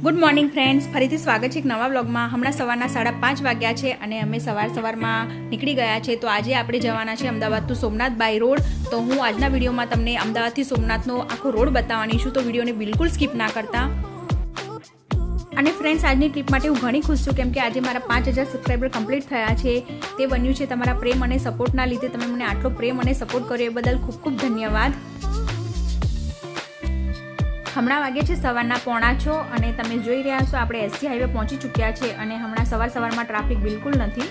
Good morning friends, ફરીથી સ્વાગત છે એક નવા વ્લોગમાં। હમણાં સવારના 5:30 વાગ્યા છે અને અમે સવારમાં નીકળી ગયા છે। તો આજે આપણે જવાના છે Ahmedabad to Somnath by road. તો હું આજના વિડીયોમાં તમને અમદાવાદથી સોમનાથનો આખો રોડ બતાવવાની છું, તો વિડીયોને બિલકુલ સ્કીપ ના કરતા। અને ફ્રેન્ડ્સ, આજની ટ્રીપ માટે હું ઘણી ખુશ છું, કેમ કે આજે મારા 5000 સબસ્ક્રાઈબર કમ્પ્લીટ થયા છે। તે બન્યું છે તમારા પ્રેમ અને સપોર્ટના લીધે। તમે મને આટલો પ્રેમ અને સપોર્ટ કર્યો એ બદલ ખૂબ ખૂબ ધન્યવાદ। હમણાં વાગે છે સવારના 6:45 અને તમે જોઈ રહ્યા છો આપણે એસજી હાઈવે પહોંચી ચૂક્યા છે અને હમણાં સવારમાં ટ્રાફિક બિલકુલ નથી।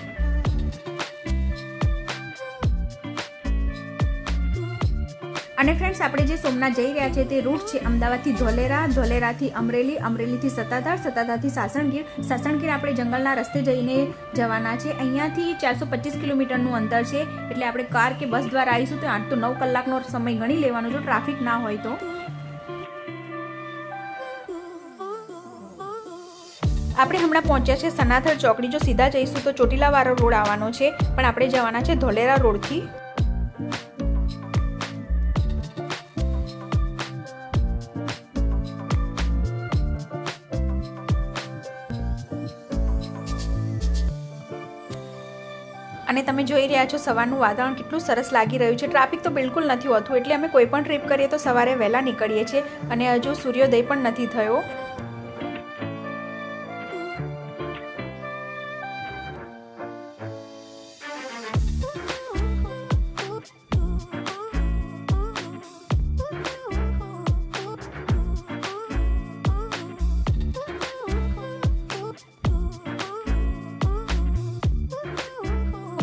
અને ફ્રેન્ડ્સ, આપણે જે સોમનાથ જઈ રહ્યા છે તે રૂટ છે અમદાવાદથી ધોલેરા, ધોલેરાથી અમરેલી, અમરેલીથી સત્તાધાર, સત્તાધારથી સાસણગીર, સાસણગીર આપણે જંગલના રસ્તે જઈને જવાના છે। અહીંયાથી 425 કિલોમીટરનું અંતર છે, એટલે આપણે કાર કે બસ દ્વારા આવીશું તો 8 to 9 કલાકનો સમય ગણી લેવાનો જો ટ્રાફિક ના હોય તો। આપણે હમણાં પહોંચ્યા છે સનાથલ ચોકડી। જો સીધા જઈશું તો ચોટીલાવાળો રોડ આવવાનો છે, પણ આપણે જવાના છે ધોલેરા રોડથી। અને તમે જોઈ રહ્યા છો સવારનું વાતાવરણ કેટલું સરસ લાગી રહ્યું છે। ટ્રાફિક તો બિલકુલ નથી હોતું, એટલે અમે કોઈ પણ ટ્રીપ કરીએ તો સવારે વહેલા નીકળીએ છીએ અને હજુ સૂર્યોદય પણ નથી થયો।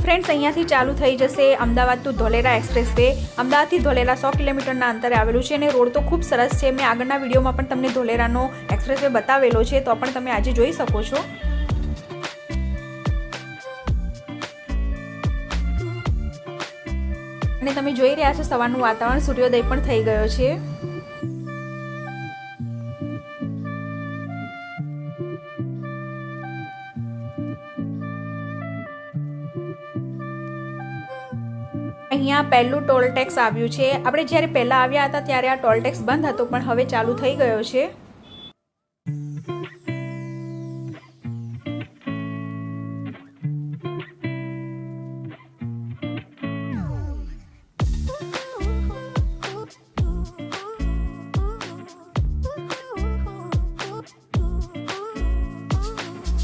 ફ્રેન્ડ્સ, અહીંયાથી ચાલુ થઈ જશે Ahmedabad to Dholera expressway. અમદાવાદથી ધોલેરા 100 કિલોમીટરના અંતરે આવેલું છે અને રોડ તો ખૂબ સરસ છે। મેં આગળના વિડીયોમાં પણ તમને ધોલેરાનો એક્સપ્રેસ વે બતાવેલો છે, તો પણ તમે આજે જોઈ શકો છો। અને તમે જોઈ રહ્યા છો સવારનું વાતાવરણ, સૂર્યોદય પણ થઈ ગયો છે। અહીંયા પહેલું ટોલ ટેક્સ આવ્યું છે। આપણે જ્યારે પહેલા આવ્યા હતા ત્યારે આ ટોલ ટેક્સ બંધ હતો, પણ હવે ચાલુ થઈ ગયો છે।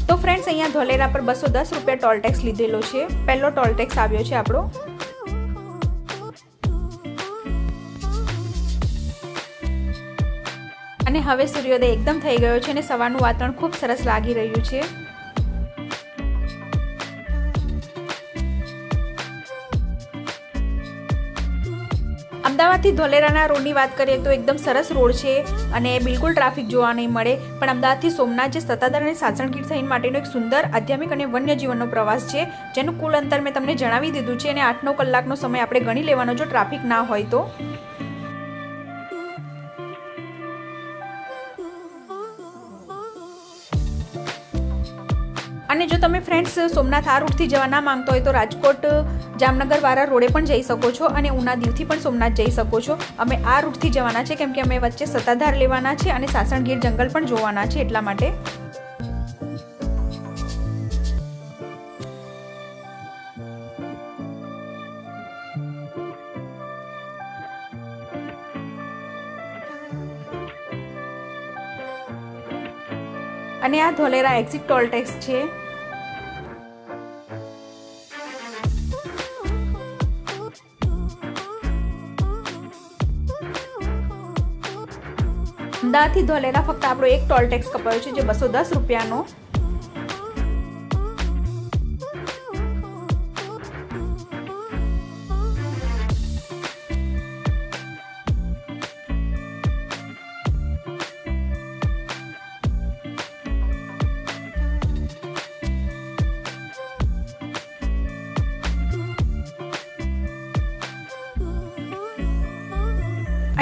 તો ફ્રેન્ડ્સ, અહીંયા ધોલેરા પર 210 રૂપિયા ટોલ ટેક્સ લીધેલો છે। પહેલો ટોલ ટેક્સ આવ્યો છે આપણો। અને હવે સૂર્યોદય એકદમ થઈ ગયો છે અને સવારનું વાતાવરણ ખૂબ સરસ લાગી રહ્યું છે। અમદાવાદથી ધોલેરાના રોડની વાત કરીએ તો એકદમ સરસ રોડ છે અને બિલકુલ ટ્રાફિક જોવા નહીં મળે। પણ અમદાવાદથી સોમનાથ જે સત્તાધાર અને સાસણગીર થઈને માટેનો એક સુંદર આધ્યાત્મિક અને વન્યજીવનનો પ્રવાસ છે, જેનું કુલ અંતર મેં તમને જણાવી દીધું છે અને 8-9 કલાકનો સમય આપણે ગણી લેવાનો જો ટ્રાફિક ના હોય તો। અને જો તમે ફ્રેન્ડ્સ સોમનાથ આ રૂટથી જવા ના માંગતો હોય તો રાજકોટ જામનગર વાળા રોડે પણ જઈ શકો છો અને ઉના દીવથી પણ સોમનાથ જઈ શકો છો। અમે આ રૂટથી જવાના છે કેમ કે અમે વચ્ચે સત્તાધાર લેવાના છે અને સાસણગીર જંગલ પણ જોવાના છે, એટલા માટે। અને આ ધોલેરા એક્ઝિટ ટોલ ટેક્સ છે। અમદાવાદથી ધોલેરા ફક્ત આપણો એક ટોલ ટેક્સ કપાયો છે, જે 210 રૂપિયાનો।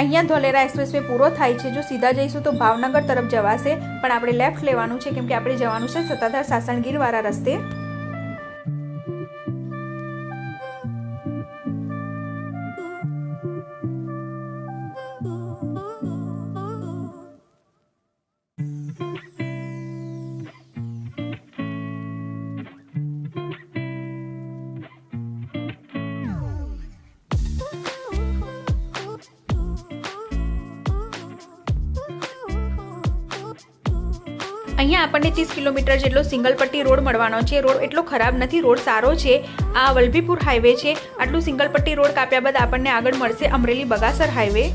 અહીંયા ધોલેરા એક્સપ્રેસવે પૂરો થાય છે। જો સીધા જઈશું તો ભાવનગર તરફ જવાશે, પણ આપણે લેફ્ટ લેવાનું છે કેમ કે આપણે જવાનું છે સત્તાધાર સાસણગીર વાળા રસ્તે। અહીંયા આપણને 30 કિલોમીટર જેટલો સિંગલ પટ્ટી રોડ મળવાનો છે. રોડ એટલો ખરાબ નથી, રોડ સારો છે. આ વલભીપુર હાઈવે છે. આટલું સિંગલ પટ્ટી રોડ કાપ્યા બાદ આપણને આગળ મળશે અમરેલી બગાસર હાઈવે.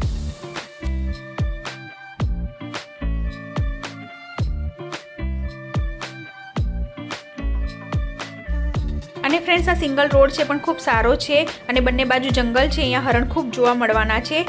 અને ફ્રેન્ડ્સ, આ સિંગલ રોડ છે પણ ખૂબ સારો છે અને બંને બાજુ જંગલ છે. અહીંયા હરણ ખૂબ જોવા મળવાના છે.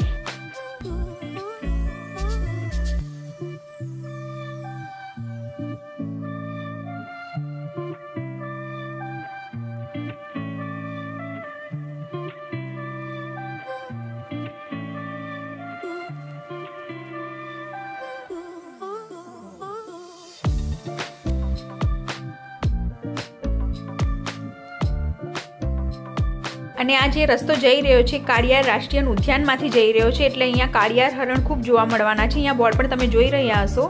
અને આ જે રસ્તો જઈ રહ્યો છે કાળિયાર રાષ્ટ્રીય ઉદ્યાનમાંથી જઈ રહ્યો છે, એટલે અહીંયા કાળિયાર હરણ ખૂબ જોવા મળવાના છે. અહીંયા બોર્ડ પણ તમે જોઈ રહ્યા હશો.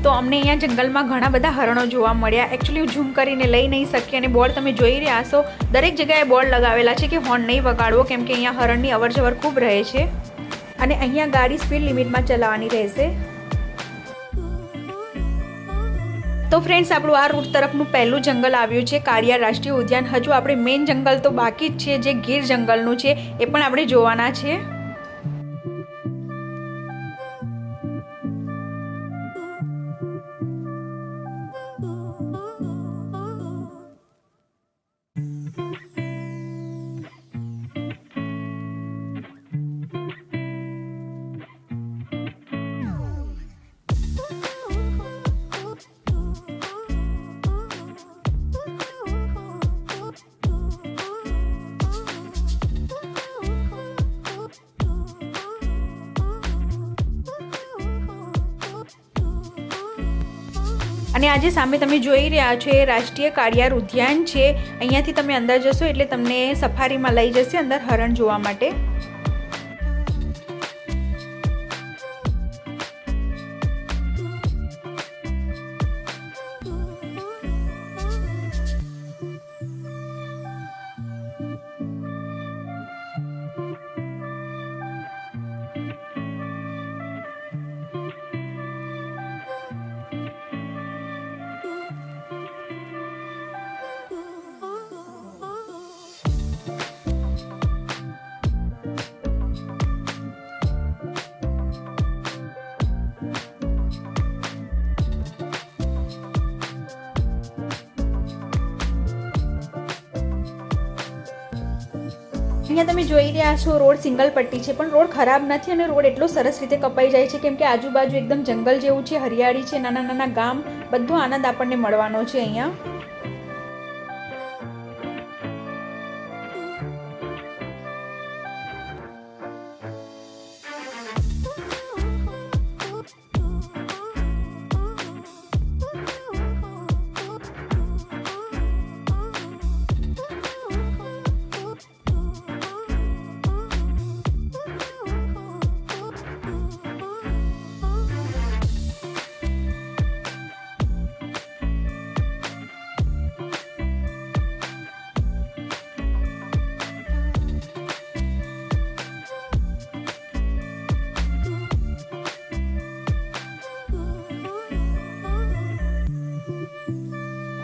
તો અમને અહીંયા જંગલમાં ઘણા બધા હરણો જોવા મળ્યા. એકચ્યુઅલી હું ઝૂમ કરીને લઈ નહીં શકી અને બોર્ડ તમે જોઈ રહ્યા છો. દરેક જગ્યાએ બોર્ડ લગાવેલા છે કે હોર્ન નહીં વગાડવો, કેમ કે અહીંયા હરણની અવરજવર ખૂબ રહે છે અને અહીંયા ગાડી સ્પીડ લિમિટમાં ચલાવવાની રહેશે. તો ફ્રેન્ડ્સ, આપણું આ રૂટ તરફનું પહેલું જંગલ આવ્યું છે કાળિયાર રાષ્ટ્રીય ઉદ્યાન. હજુ આપણે મેઇન જંગલ તો બાકી જ છે, જે ગીર જંગલનું છે, એ પણ આપણે જોવાના છે. અને આજે સામે તમે જોઈ રહ્યા છો એ રાષ્ટ્રીય કાળિયાર ઉદ્યાન છે. અહીંયાથી તમે અંદર જશો એટલે તમને સફારીમાં લઈ જશે અંદર હરણ જોવા માટે. અહીંયા તમે જોઈ રહ્યા છો રોડ સિંગલ પટ્ટી છે, પણ રોડ ખરાબ નથી અને રોડ એટલો સરસ રીતે કપાઈ જાય છે, કેમ કે આજુબાજુ એકદમ જંગલ જેવું છે, હરિયાળી છે, નાના નાના ગામ, બધો આનંદ આપણને મળવાનો છે અહીંયા.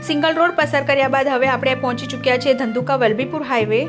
સિંગલ રોડ પસાર કર્યા બાદ હવે આપણે પહોંચી ચૂક્યા છે ધંધુકા વલભીપુર હાઈવે.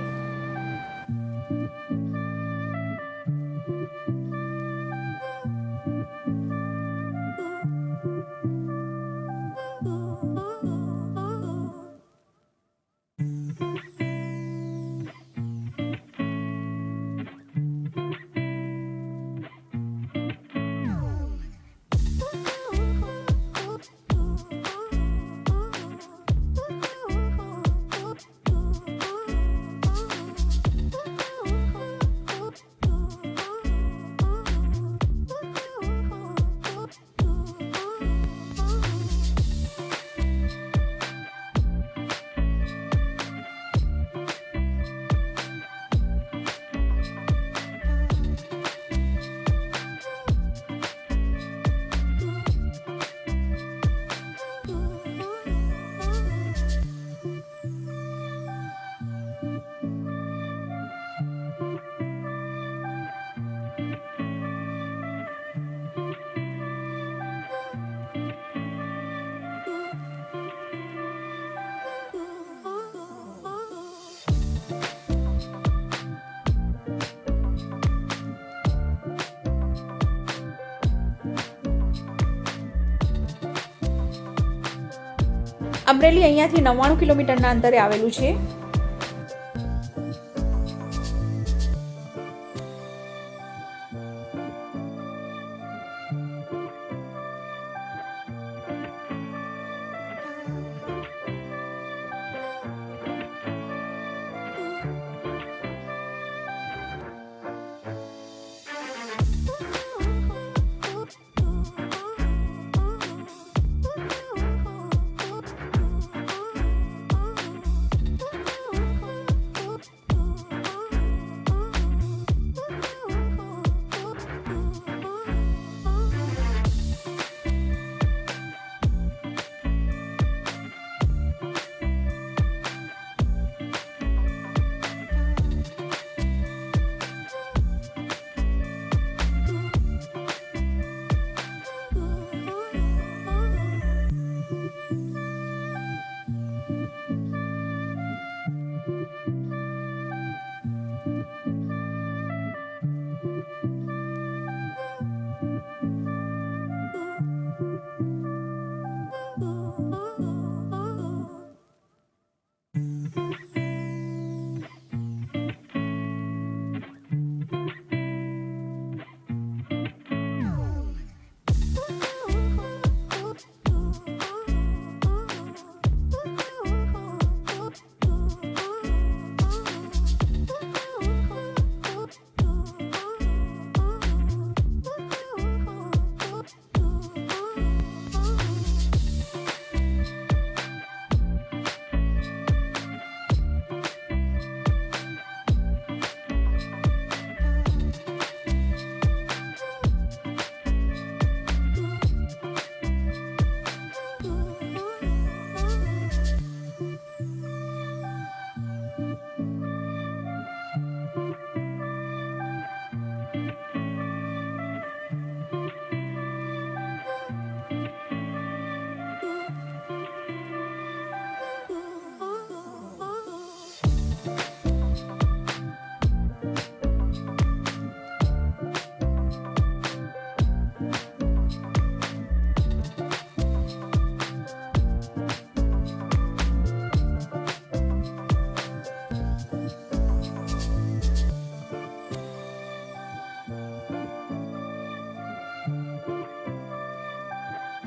અમરેલી અહીંયાથી 99 કિલોમીટરના અંતરે આવેલું છે.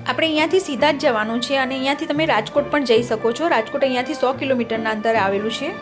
આપણે અહીંયાથી સીધા જ જવાનું છે અને અહીંયાથી તમે રાજકોટ પણ જઈ શકો છો. રાજકોટ અહીંયાથી 100 કિલોમીટરના અંતરે આવેલું છે.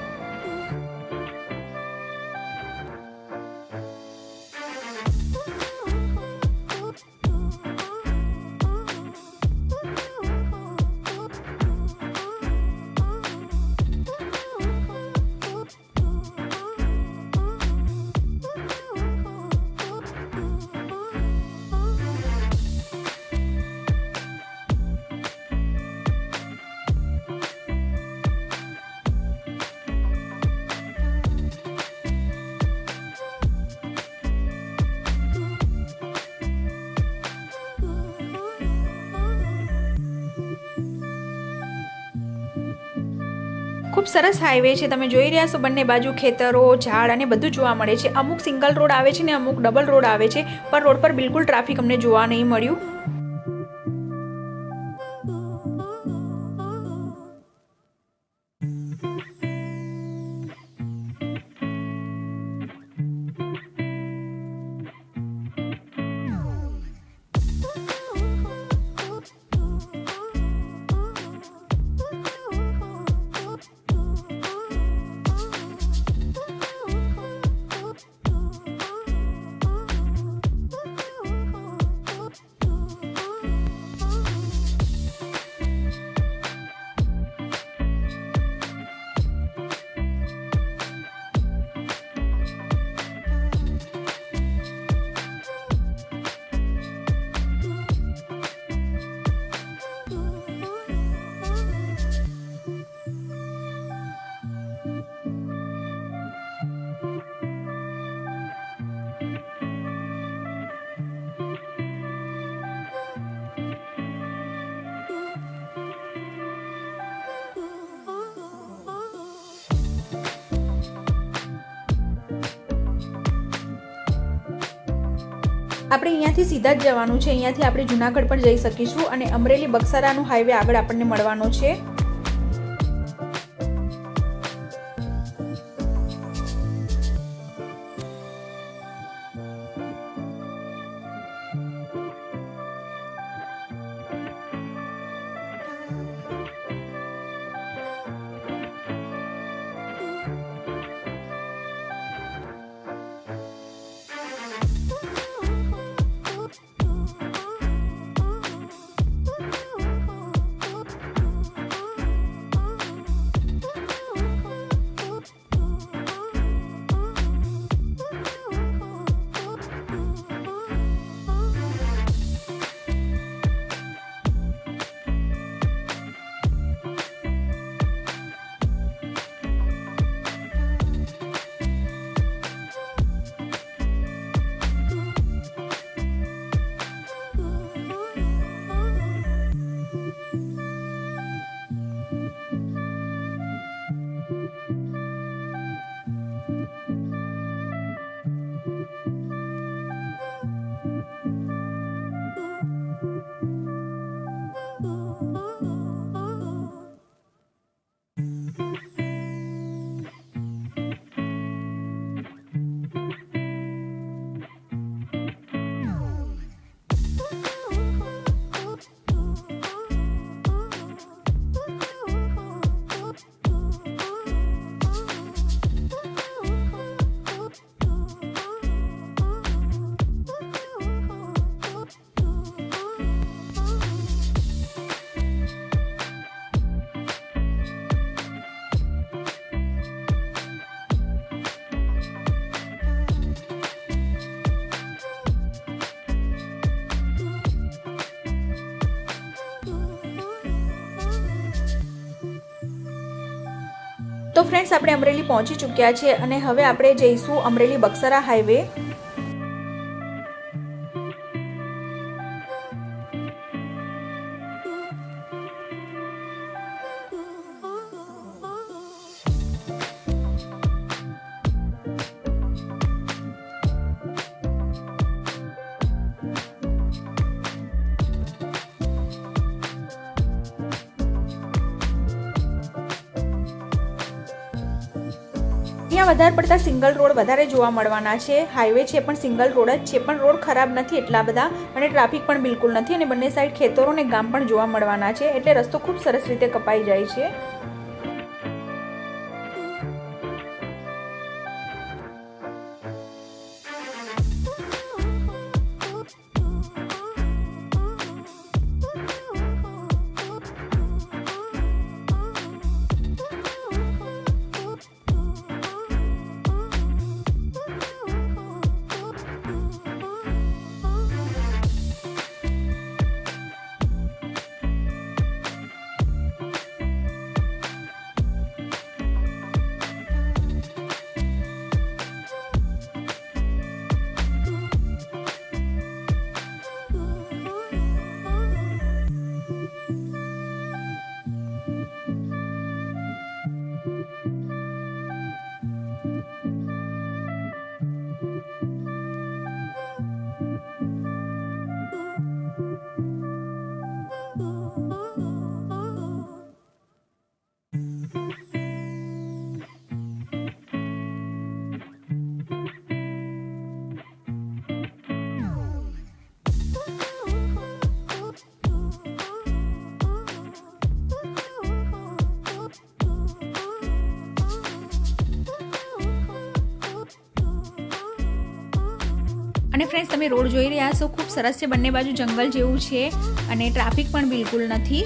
ખૂબ સરસ હાઈવે છે. તમે જોઈ રહ્યા છો બંને બાજુ ખેતરો, ઝાડ અને બધું જોવા મળે છે. અમુક સિંગલ રોડ આવે છે ને અમુક ડબલ રોડ આવે છે, પણ રોડ પર બિલકુલ ટ્રાફિક અમને જોવા નહીં મળ્યું. આપણે અહીંયાથી સીધા જ જવાનું છે. અહીંયાથી આપણે જુનાગઢ પણ જઈ શકીશું અને અમરેલી બક્સરાનો હાઈવે આગળ આપણને મળવાનો છે. તો ફ્રેન્ડ્સ, આપણે અમરેલી પહોંચી ચૂક્યા છે અને હવે આપણે જઈશું અમરેલી બક્સરા હાઈવે. અહીંયા વધારે પડતા સિંગલ રોડ વધારે જોવા મળવાના છે. હાઈવે છે પણ સિંગલ રોડ જ છે, પણ રોડ ખરાબ નથી એટલા બધા અને ટ્રાફિક પણ બિલકુલ નથી અને બંને સાઈડ ખેતરો અને ગામ પણ જોવા મળવાના છે, એટલે રસ્તો ખૂબ સરસ રીતે કપાઈ જાય છે. અને ફ્રેન્ડ્સ, તમે રોડ જોઈ રહ્યા છો, ખૂબ સરસ છે. બંને બાજુ જંગલ જેવું છે અને ટ્રાફિક પણ બિલકુલ નથી.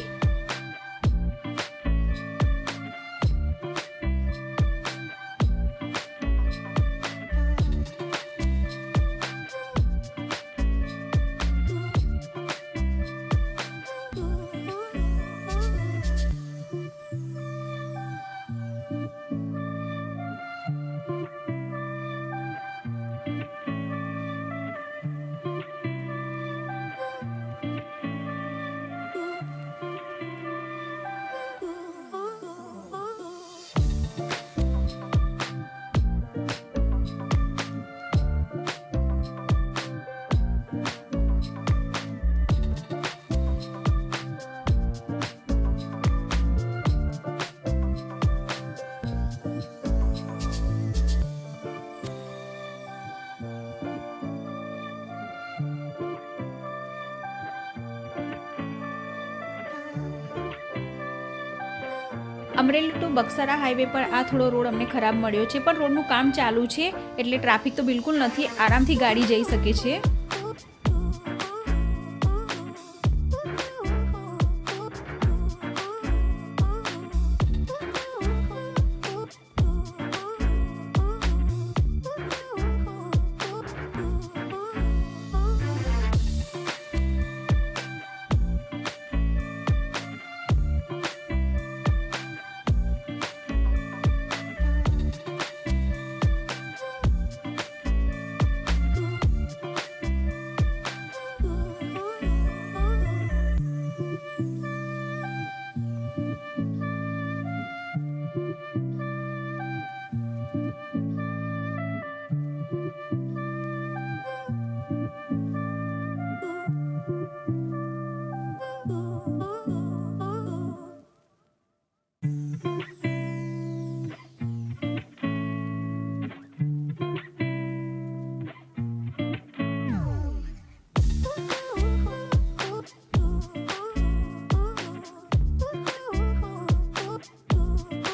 અમરેલી ટુ બક્સરા હાઈવે પર આ થોડો રોડ અમને ખરાબ મળ્યો છે, પણ રોડનું કામ ચાલુ છે એટલે ટ્રાફિક તો બિલકુલ નથી. આરામથી ગાડી જઈ શકે છે.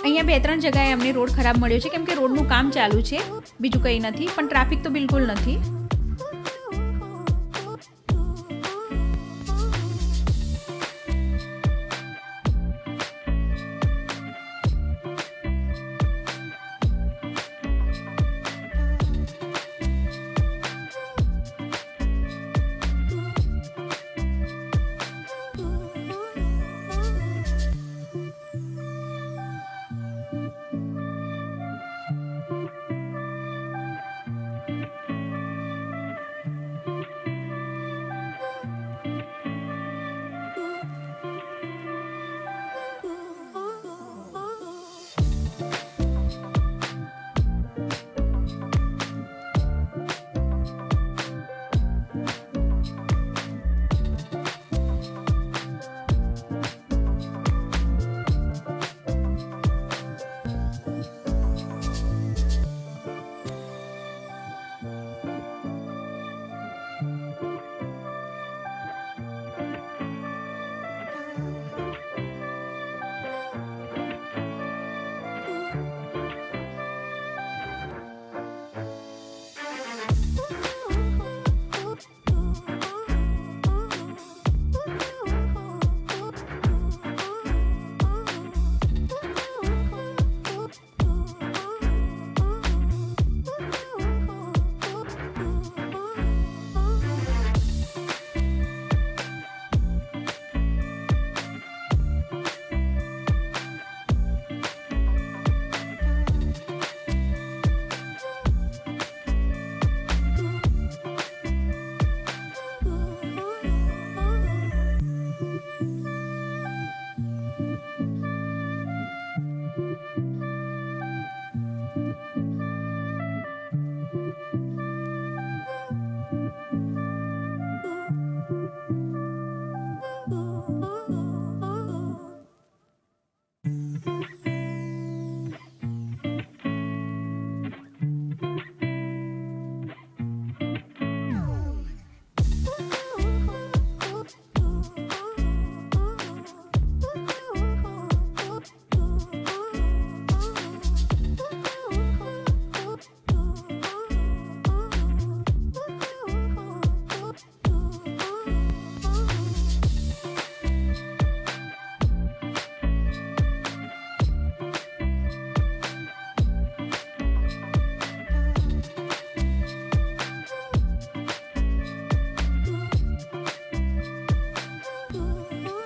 અહીંયા 2-3 જગ્યાએ અમને રોડ ખરાબ મળ્યો છે, કેમ કે રોડનું કામ ચાલુ છે, બીજું કંઈ નથી, પણ ટ્રાફિક તો બિલકુલ નથી.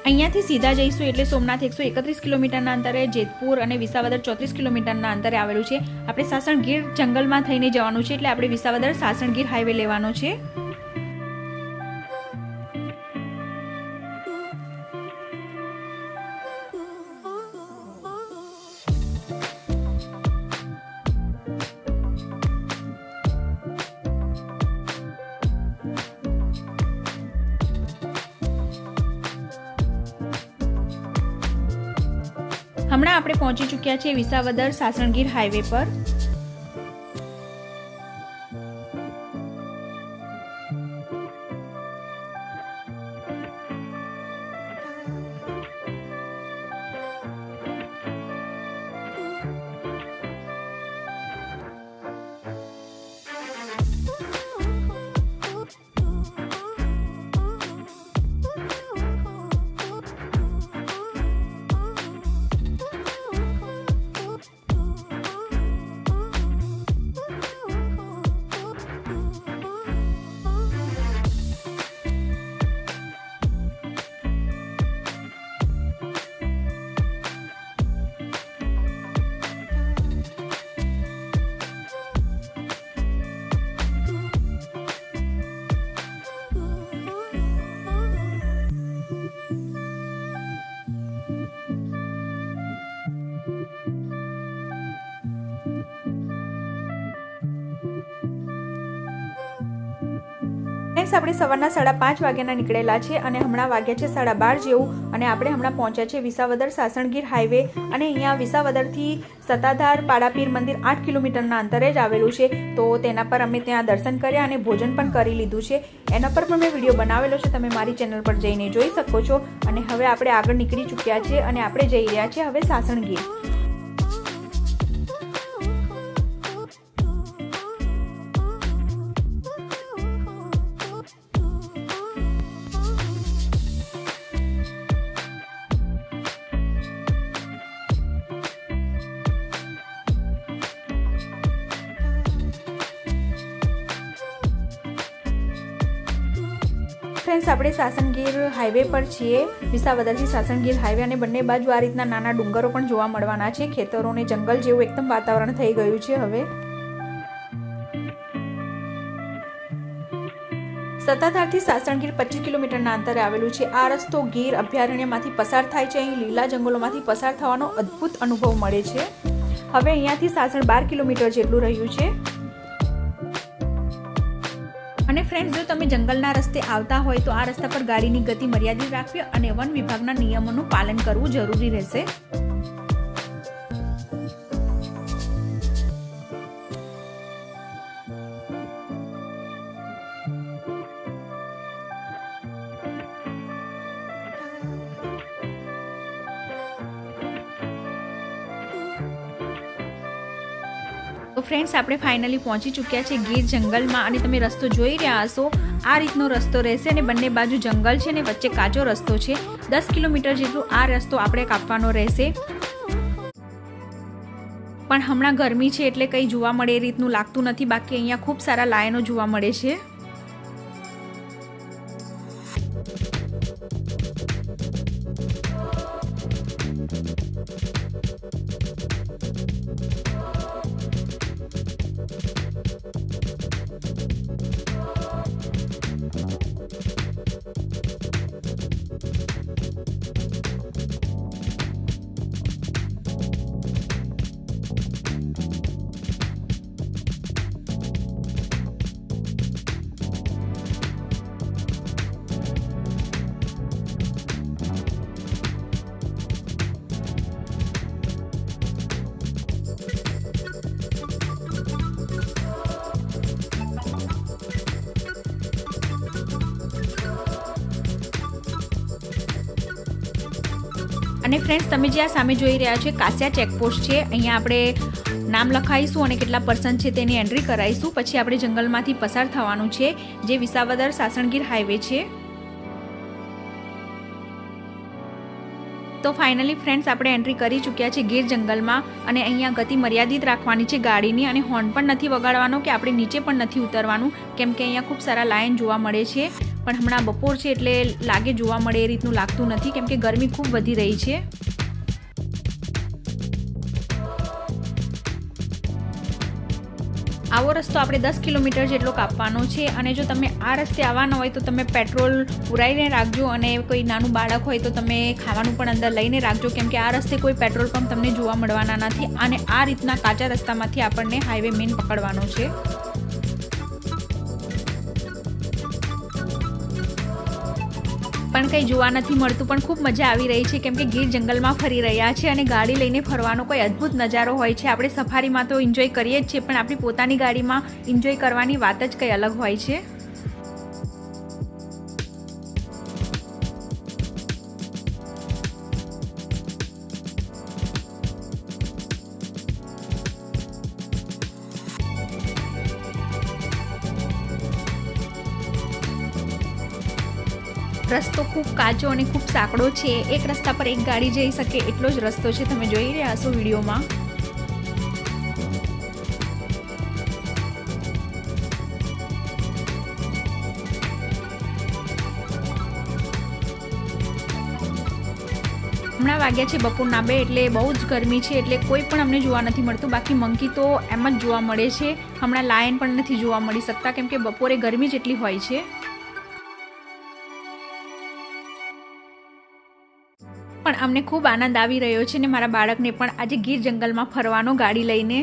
અહીંયાથી સીધા જઈશું એટલે સોમનાથ 131 કિલોમીટરના અંતરે, જેતપુર અને વિસાવદર 34 કિલોમીટરના અંતરે આવેલું છે. આપણે સાસણગીર જંગલમાં થઈને જવાનું છે એટલે આપણે વિસાવદર સાસણગીર હાઈવે લેવાનો છે. હમણાં આપણે પહોંચી ચૂક્યા છીએ વિસાવદર સાસણગીર હાઈવે પર. આપણે સવારના 5:30 વાગ્યાના નીકળેલા છે અને હમણાં વાગ્યા છે 12:30 જેવું અને આપણે હમણાં પહોંચ્યા છે વિસાવદર સાસણગીર હાઈવે. અને અહીંયા વિસાવદરથી સત્તાધાર પાડાપીર મંદિર 8 કિલોમીટરના અંતરે જ આવેલું છે. તો તેના પર અમે ત્યાં દર્શન કર્યા અને ભોજન પણ કરી લીધું છે. એના પર પણ મેં વિડીયો બનાવેલો છે, તમે મારી ચેનલ પર જઈને જોઈ શકો છો. અને હવે આપણે આગળ નીકળી ચૂક્યા છે અને આપણે જઈ રહ્યા છીએ હવે સાસણગીર. ફ્રેન્ડ્સ, આપણે સાસણગીર હાઈવે પર છીએ, વિસાવદરથી સાસણગીર હાઈવે, અને બંને બાજુ આ રીતના નાના ડુંગરો પણ જોવા મળવાના છે. ખેતરો ને જંગલ જેવું એકદમ વાતાવરણ થઈ ગયું છે. હવે સત્તાધારથી સાસણગીર 25 કિલોમીટરના અંતરે આવેલું છે. આ રસ્તો ગીર અભયારણ્યમાંથી પસાર થાય છે. અહીં લીલા જંગલોમાંથી પસાર થવાનો અદ્ભુત અનુભવ મળે છે. હવે અહીંયાથી સાસણ 12 કિલોમીટર જેટલું રહ્યું છે. અને ફ્રેન્ડ્સ, જો તમે જંગલના રસ્તે આવતા હોય તો આ રસ્તા પર ગાડીની ગતિ મર્યાદિત રાખવી અને વન વિભાગના નિયમોનું પાલન કરવું જરૂરી રહેશે. તો ફ્રેન્ડ્સ, આપણે ફાઇનલી પહોંચી ચૂક્યા છે ગીર જંગલમાં અને તમે રસ્તો જોઈ રહ્યા હશો. આ રીતનો રસ્તો રહેશે અને બંને બાજુ જંગલ છે અને વચ્ચે કાચો રસ્તો છે. 10 કિલોમીટર જેટલું આ રસ્તો આપણે કાપવાનો રહેશે. પણ હમણાં ગરમી છે એટલે કંઈ જોવા મળે એ રીતનું લાગતું નથી. બાકી અહીંયા ખૂબ સારા લાયનો જોવા મળે છે. અને ફ્રેન્ડ્સ, તમે જે આ સામે જોઈ રહ્યા છો કાસિયા ચેકપોસ્ટ છે. અહીંયા આપણે નામ લખાઈશું અને કેટલા પર્સન્ટ છે તેની એન્ટ્રી કરાવીશું. પછી આપણે જંગલમાંથી પસાર થવાનું છે, જે વિસાવદર સાસણગીર હાઈવે છે. તો ફાઇનલી ફ્રેન્ડ્સ, આપણે એન્ટ્રી કરી ચૂક્યા છે ગીર જંગલમાં. અને અહીંયા ગતિ મર્યાદિત રાખવાની છે ગાડીની, અને હોર્ન પણ નથી વગાડવાનો કે આપણે નીચે પણ નથી ઉતરવાનું, કેમ કે અહીંયા ખૂબ સારા લાયન જોવા મળે છે. પણ હમણાં બપોર છે એટલે લાગે જોવા મળે એ રીતનું લાગતું નથી, કેમ કે ગરમી ખૂબ વધી રહી છે. આવો રસ્તો આપણે 10 કિલોમીટર જેટલો કાપવાનો છે અને જો તમે આ રસ્તે આવવાના હોય તો તમે પેટ્રોલ પુરાઈને રાખજો અને કોઈ નાનું બાળક હોય તો તમે ખાવાનું પણ અંદર લઈને રાખજો, કેમ કે આ રસ્તે કોઈ પેટ્રોલ પંપ તમને જોવા મળવાના નથી અને આ રીતના કાચા રસ્તામાંથી આપણને હાઈવે મેઇન પકડવાનો છે. પણ કંઈ જોવા નથી મળતું, પણ ખૂબ મજા આવી રહી છે કેમ કે ગીર જંગલમાં ફરી રહ્યા છે અને ગાડી લઈને ફરવાનો કોઈ અદ્ભુત નજારો હોય છે. આપણે સફારીમાં તો એન્જોય કરીએ જ છીએ, પણ આપણી પોતાની ગાડીમાં એન્જોય કરવાની વાત જ કંઈ અલગ હોય છે. રસ્તો ખૂબ કાચો અને ખૂબ સાંકડો છે. એક રસ્તા પર એક ગાડી જઈ શકે એટલો જ રસ્તો છે. તમે જોઈ રહ્યા હશો વિડીયોમાં. હમણાં વાગ્યા છે બપોરના 2 એટલે બહુ જ ગરમી છે એટલે કોઈ પણ અમને જોવા નથી મળતું. બાકી મંકી તો એમ જ જોવા મળે છે. હમણાં લાયન પણ નથી જોવા મળી શકતા કેમ કે બપોરે ગરમી જેટલી હોય છે. પણ અમને ખૂબ આનંદ આવી રહ્યો છે ને મારા બાળકને પણ આજે ગીર જંગલમાં ફરવાનો ગાડી લઈને.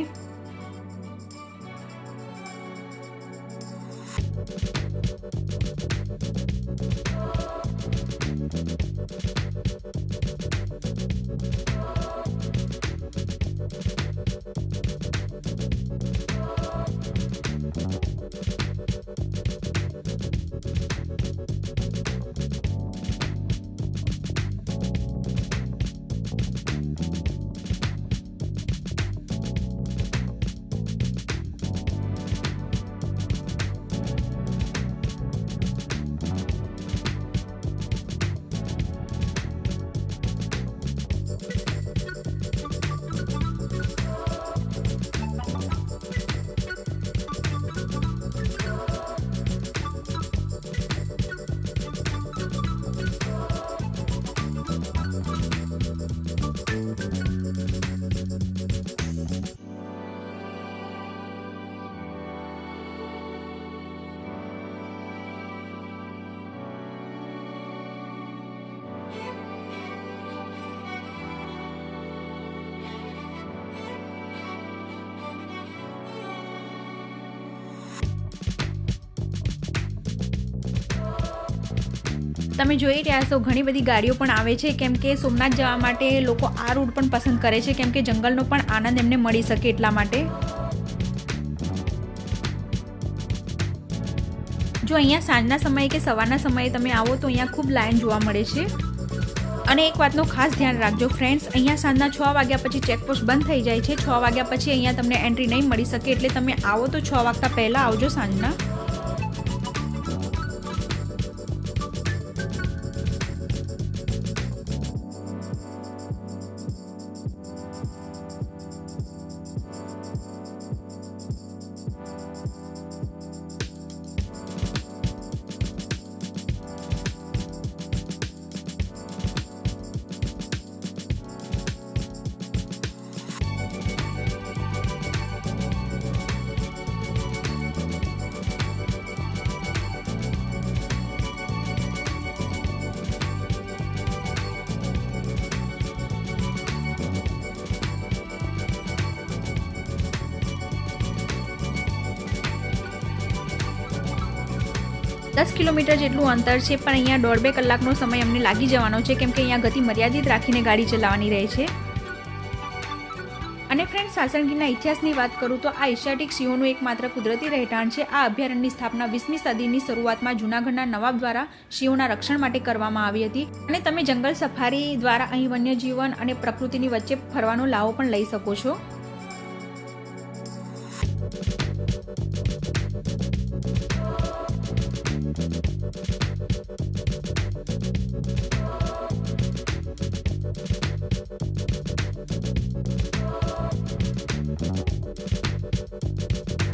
તમે જોઈ રહ્યા છો ઘણી બધી ગાડીઓ પણ આવે છે કેમ કે સોમનાથ જવા માટે લોકો આ રૂટ પણ પસંદ કરે છે કેમ કે જંગલનો પણ આનંદ એમને મળી શકે એટલા માટે. જો અહીંયા સાંજના સમયે કે સવારના સમયે તમે આવો તો અહીંયા ખૂબ લાઈન જોવા મળે છે. અને એક વાતનો ખાસ ધ્યાન રાખજો ફ્રેન્ડ્સ, અહીંયા સાંજના 6 વાગ્યા પછી ચેકપોસ્ટ બંધ થઈ જાય છે. 6 વાગ્યા પછી અહીંયા તમને એન્ટ્રી નહીં મળી શકે એટલે તમે આવો તો 6 વાગતા પહેલાં આવજો સાંજના. દસ કિલોમીટર જેટલું અંતર છે પણ અહીંયા 1.5-2 કલાકનો સમય અમને લાગી જવાનો છે કેમ કે અહીંયા ગતિ મર્યાદિત રાખીને ગાડી ચલાવવાની રહે છે. અને ફ્રેન્ડ, સાસણગીરના ઇતિહાસની વાત કરું તો આ એશિયાટિક સિંહોનું એકમાત્ર કુદરતી રહેઠાણ છે. આ અભયારણ્યની સ્થાપના 20મી સદીની શરૂઆતમાં જૂનાગઢના નવાબ દ્વારા સિંહોના રક્ષણ માટે કરવામાં આવી હતી. અને તમે જંગલ સફારી દ્વારા અહીં વન્યજીવન અને પ્રકૃતિની વચ્ચે ફરવાનો લાવો પણ લઈ શકો છો.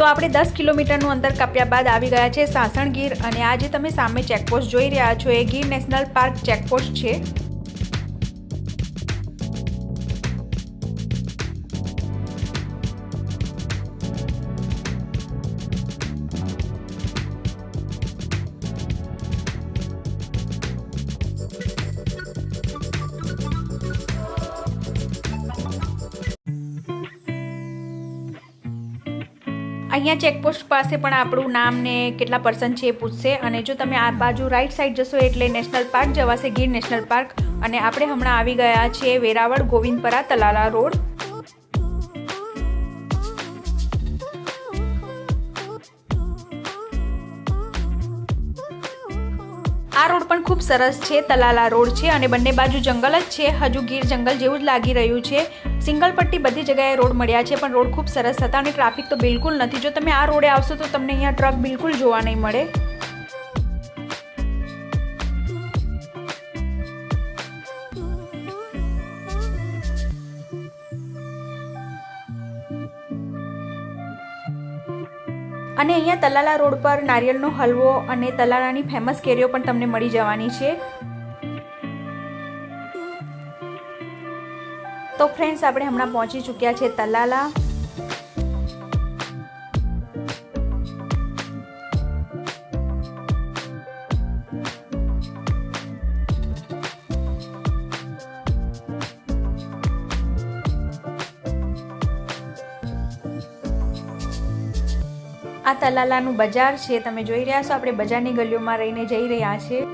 તો આપણે 10 કિલોમીટરનું અંતર કાપ્યા બાદ આવી ગયા છે સાસણ ગીર, અને આ જે તમે સામે ચેકપોસ્ટ જોઈ રહ્યા છો એ ગીર નેશનલ પાર્ક ચેકપોસ્ટ છે. અહીંયા ચેકપોસ્ટ પાસે પણ આપણું નામ ને કેટલા પર્સન છે એ પૂછશે, અને જો તમે આ બાજુ રાઈટ સાઈડ જશો એટલે નેશનલ પાર્ક જવાશે, ગીર નેશનલ પાર્ક. અને આપણે હમણાં આવી ગયા છીએ વેરાવળ ગોવિંદપરા તલાલા રોડ. આ રોડ પણ ખૂબ સરસ છે, તલાલા રોડ છે અને બંને બાજુ જંગલ જ છે. હજુ ગીર જંગલ જેવું જ લાગી રહ્યું છે. સિંગલ પટ્ટી બધી જગ્યાએ રોડ મળ્યા છે, પણ રોડ ખૂબ સરસ હતા અને ટ્રાફિક તો બિલકુલ નથી. જો તમે આ રોડે આવશો તો તમને અહીંયા ટ્રક બિલકુલ જોવા નહીં મળે. અને અહીંયા તલાલા રોડ પર નારિયેળનો હલવો અને તલાલાની ફેમસ કેરીઓ પણ તમને મળી જવાની છે. તો ફ્રેન્ડ્સ, આપણે હમણાં પહોંચી ચૂક્યા છે તલાલા. આ તલાલાનું બજાર છે, તમે જોઈ રહ્યા છો. આપણે બજારની ગલીઓમાં રહીને જઈ રહ્યા છીએ.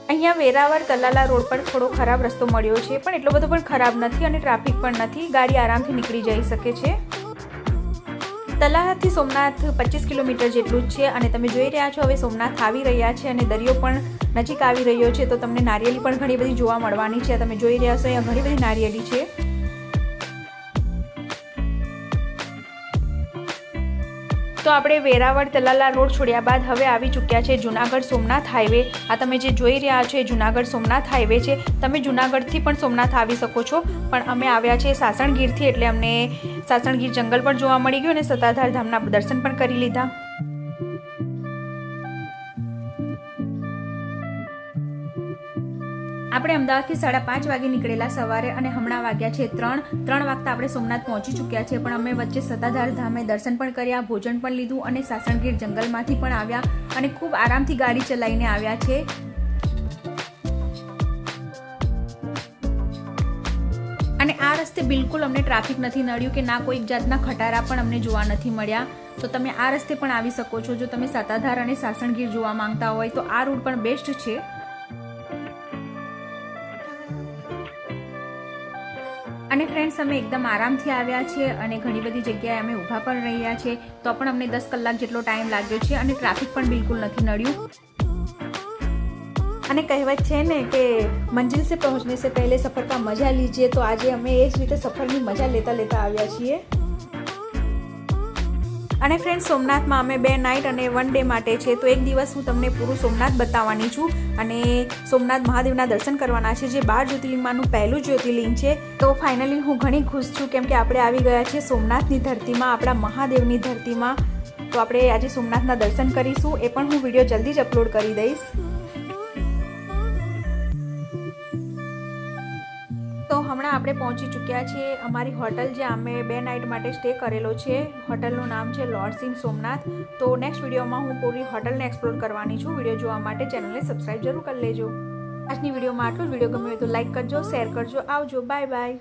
અહીંયા વેરાવળ તલાલા રોડ પર થોડો ખરાબ રસ્તો મળ્યો છે, પણ એટલો બધો પણ ખરાબ નથી અને ટ્રાફિક પણ નથી. ગાડી આરામથી નીકળી જઈ શકે છે. તલાલાથી સોમનાથ 25 કિલોમીટર જેટલું જ છે, અને તમે જોઈ રહ્યા છો હવે સોમનાથ આવી રહ્યા છે અને દરિયો પણ નજીક આવી રહ્યો છે. તો તમને નારિયેળી પણ ઘણી બધી જોવા મળવાની છે. તમે જોઈ રહ્યા છો અહીંયા ઘણી બધી નારિયેળી છે. તો આપણે વેરાવળ તલાલા રોડ છોડ્યા બાદ હવે આવી ચૂક્યા છે જુનાગઢ સોમનાથ હાઈવે. આ તમે જે જોઈ રહ્યા છો એ જુનાગઢ સોમનાથ હાઈવે છે. તમે જુનાગઢથી પણ સોમનાથ આવી શકો છો, પણ અમે આવ્યા છીએ સાસણગીરથી, એટલે અમને સાસણગીર જંગલ પણ જોવા મળી ગયું અને સત્તાધાર ધામના દર્શન પણ કરી લીધા. આપણે અમદાવાદથી 5:30 વાગે નીકળેલા સવારે, અને હમણાં વાગ્યા છે 3 વાગતા આપણે સોમનાથ પહોંચી ચૂક્યા છે. પણ અમે વચ્ચે સત્તાધાર ધામે દર્શન પણ કર્યા, ભોજન પણ લીધું અને સાસણગીર જંગલમાંથી પણ આવ્યા અને ખૂબ આરામથી ગાડી ચલાવીને આવ્યા છે. અને આ રસ્તે બિલકુલ અમને ટ્રાફિક નથી નડ્યું કે ના કોઈ જાતના ખટારા પણ અમને જોવા નથી મળ્યા. તો તમે આ રસ્તે પણ આવી શકો છો જો તમે સત્તાધાર અને સાસણગીર જોવા માંગતા હોય તો. આ રૂટ પણ બેસ્ટ છે. અને ફ્રેન્ડ્સ, અમે એકદમ આરામથી આવ્યા છીએ અને ઘણી બધી જગ્યાએ અમે ઊભા પણ રહ્યા છીએ. તો પણ અમને 10 કલાક જેટલો ટાઈમ લાગ્યો છે અને ટ્રાફિક પણ બિલકુલ નથી નડ્યું. અને કહેવત છે ને કે મંજિલ સે પહોંચને સે પહેલે સફર કા મજા લીજીએ. તો આજે અમે એ જ રીતે સફરની મજા લેતા આવ્યા છીએ. અને ફ્રેન્ડ્સ, સોમનાથમાં અમે 2 નાઇટ અને 1 ડે માટે છે. તો એક દિવસ હું તમને પૂરું સોમનાથ બતાવવાની છું અને સોમનાથ મહાદેવના દર્શન કરવાના છે, જે 12 જ્યોતિર્લિંગમાંનું પહેલું જ્યોતિર્લિંગ છે. તો ફાઇનલી હું ઘણી ખુશ છું, કેમ કે આપણે આવી ગયા છીએ સોમનાથની ધરતીમાં, આપણા મહાદેવની ધરતીમાં. તો આપણે આજે સોમનાથના દર્શન કરીશું. એ પણ હું વિડીયો જલ્દી જ અપલોડ કરી દઈશ. તો હમણાં આપણે પહોંચી ચૂક્યા છીએ અમારી હોટલ, જ્યાં અમે 2 નાઇટ માટે સ્ટે કરેલો છે. હોટલનું નામ છે લોર્ડ સિંહ સોમનાથ. તો નેક્સ્ટ વિડીયોમાં હું પૂરી હોટલને એક્સપ્લોર કરવાની છું. વિડીયો જોવા માટે ચેનલને સબસ્ક્રાઈબ જરૂર કરી લેજો. આજની વિડીયોમાં આટલું જ. વિડીયો ગમ્યો હોય તો લાઈક કરજો, શેર કરજો. આવજો, બાય બાય.